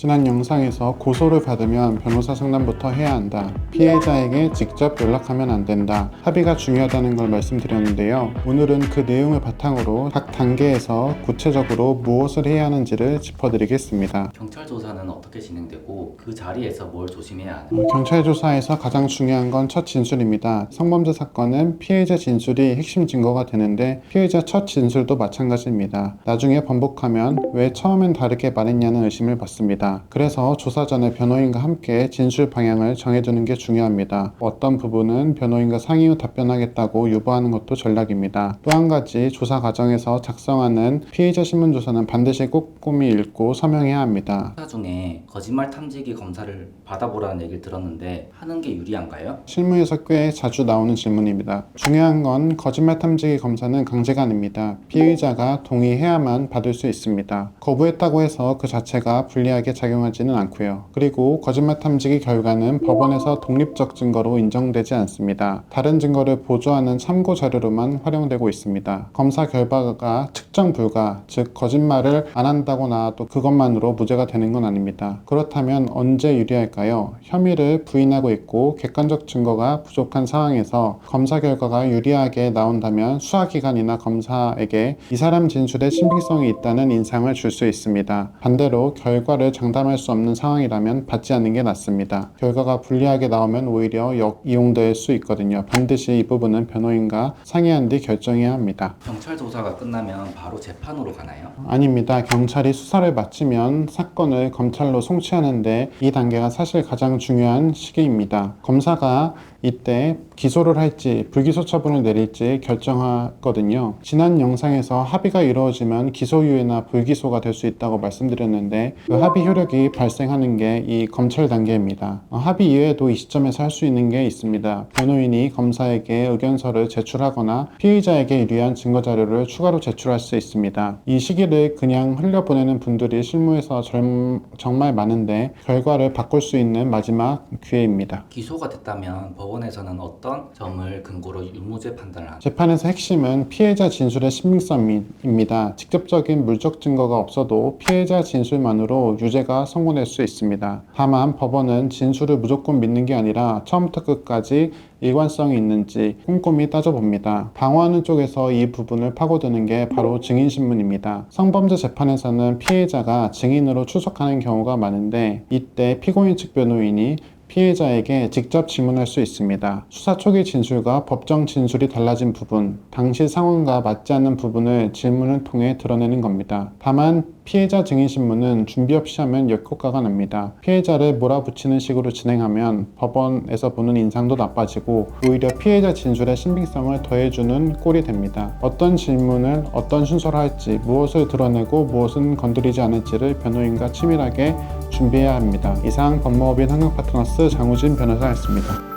지난 영상에서 고소를 받으면 변호사 상담부터 해야 한다. 피해자에게 직접 연락하면 안 된다. 합의가 중요하다는 걸 말씀드렸는데요. 오늘은 그 내용을 바탕으로 각 단계에서 구체적으로 무엇을 해야 하는지를 짚어드리겠습니다. 경찰 조사는 어떻게 진행되고 그 자리에서 뭘 조심해야 하나요? 경찰 조사에서 가장 중요한 건 첫 진술입니다. 성범죄 사건은 피해자 진술이 핵심 증거가 되는데 피해자 첫 진술도 마찬가지입니다. 나중에 번복하면 왜 처음엔 다르게 말했냐는 의심을 받습니다. 그래서 조사 전에 변호인과 함께 진술 방향을 정해두는 게 중요합니다. 어떤 부분은 변호인과 상의 후 답변하겠다고 유보하는 것도 전략입니다. 또 한 가지, 조사 과정에서 작성하는 피해자 신문조서는 반드시 꼼꼼히 읽고 서명해야 합니다. 조사 중에 거짓말 탐지기 검사를 받아보라는 얘기를 들었는데 하는 게 유리한가요? 실무에서 꽤 자주 나오는 질문입니다. 중요한 건 거짓말 탐지기 검사는 강제가 아닙니다. 피의자가 동의해야만 받을 수 있습니다. 거부했다고 해서 그 자체가 불리하게 작용하지는 않고요. 그리고 거짓말 탐지기 결과는 법원에서 독립적 증거로 인정되지 않습니다. 다른 증거를 보조하는 참고 자료로만 활용되고 있습니다. 검사 결과가 측정 불가, 즉 거짓말을 안 한다고 나와도 그것만으로 무죄가 되는 건 아닙니다. 그렇다면 언제 유리할까요? 혐의를 부인하고 있고 객관적 증거가 부족한 상황에서 검사 결과가 유리하게 나온다면 수사기관이나 검사에게 이 사람 진술에 신빙성이 있다는 인상을 줄 수 있습니다. 반대로 결과를 장담할 수 없는 상황이라면 받지 않는 게 낫습니다. 결과가 불리하게 나오면 오히려 역이용될 수 있거든요. 반드시 이 부분은 변호인과 상의한 뒤 결정해야 합니다. 경찰 조사가 끝나면 바로 재판으로 가나요? 아닙니다. 경찰이 수사를 마치면 사건을 검찰로 송치하는데 이 단계가 사실 가장 중요한 시기입니다. 검사가 이때 기소를 할지 불기소 처분을 내릴지 결정하거든요. 지난 영상에서 합의가 이루어지면 기소유예나 불기소가 될 수 있다고 말씀드렸는데 그 합의 효력이 발생하는 게 이 검찰 단계입니다. 합의 이외에도 이 시점에서 할 수 있는 게 있습니다. 변호인이 검사에게 의견서를 제출하거나 피의자에게 유리한 증거자료를 추가로 제출할 수 있습니다. 이 시기를 그냥 흘려보내는 분들이 실무에서 정말 많은데 결과를 바꿀 수 있는 마지막 기회입니다. 기소가 됐다면 법원에서는 어떤 점을 근거로 유무죄 판단을 하나요? 재판에서 핵심은 피해자 진술의 신빙성입니다. 직접적인 물적 증거가 없어도 피해자 진술만으로 유죄가 선고될 수 있습니다. 다만 법원은 진술을 무조건 믿는 게 아니라 처음부터 끝까지 일관성이 있는지 꼼꼼히 따져봅니다. 방어하는 쪽에서 이 부분을 파고드는 게 바로 증인신문입니다. 성범죄 재판에서는 피해자가 증인으로 출석하는 경우가 많은데 이때 피고인 측 변호인이 피해자에게 직접 질문할 수 있습니다. 수사 초기 진술과 법정 진술이 달라진 부분, 당시 상황과 맞지 않는 부분을 질문을 통해 드러내는 겁니다. 다만 피해자 증인신문은 준비 없이 하면 역효과가 납니다. 피해자를 몰아붙이는 식으로 진행하면 법원에서 보는 인상도 나빠지고 오히려 피해자 진술의 신빙성을 더해주는 꼴이 됩니다. 어떤 질문을 어떤 순서로 할지, 무엇을 드러내고 무엇은 건드리지 않을지를 변호인과 치밀하게 준비해야 합니다. 이상 법무법인 한국파트너스 장우진 변호사였습니다.